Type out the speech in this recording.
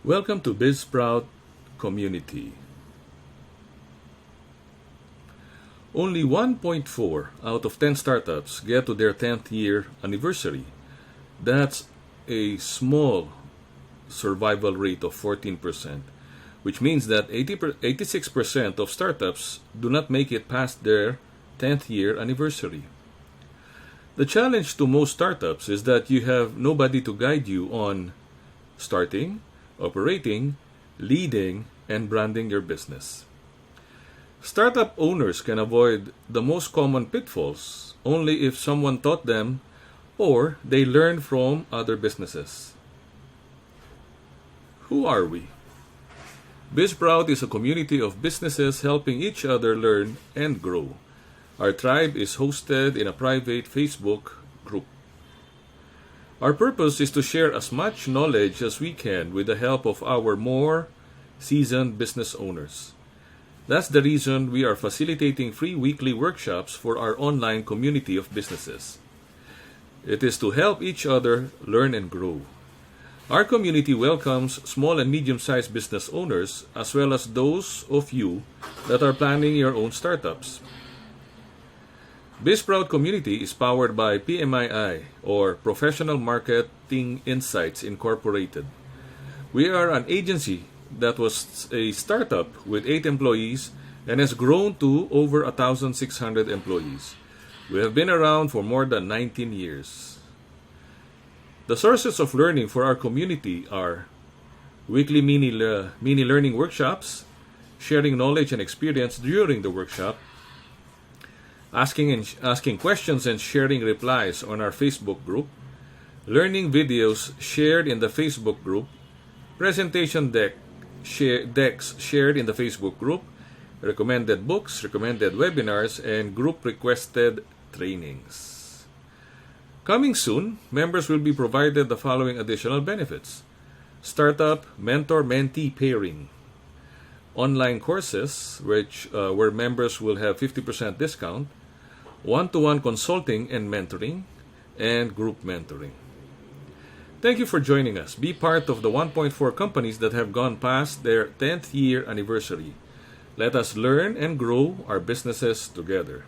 Welcome to Biz Sprout Community. Only 1.4 out of 10 startups get to their 10th year anniversary. That's a small survival rate of 14%, which means that 86% of startups do not make it past their 10th year anniversary. The challenge to most startups is that you have nobody to guide you on starting, operating, leading, and branding your business. Startup owners can avoid the most common pitfalls only if someone taught them or they learn from other businesses. Who are we? Biz Sprout is a community of businesses helping each other learn and grow. Our tribe is hosted in a private Facebook group. Our purpose is to share as much knowledge as we can with the help of our more seasoned business owners. That's the reason we are facilitating free weekly workshops for our online community of businesses. It is to help each other learn and grow. Our community welcomes small and medium-sized business owners as well as those of you that are planning your own startups. Biz Sprout Community is powered by PMII, or Professional Marketing Insights Incorporated. We are an agency that was a startup with 8 employees and has grown to over 1,600 employees. We have been around for more than 19 years. The sources of learning for our community are weekly mini learning workshops, sharing knowledge and experience during the workshop, asking questions and sharing replies on our Facebook group, learning videos shared in the Facebook group, presentation decks shared in the Facebook group, recommended books, recommended webinars, and group requested trainings. Coming soon, members will be provided the following additional benefits: startup mentor-mentee pairing, online courses where members will have 50% discount, one-to-one consulting and mentoring, and group mentoring. Thank you for joining us. Be part of the 1.4 companies that have gone past their 10th year anniversary. Let us learn and grow our businesses together.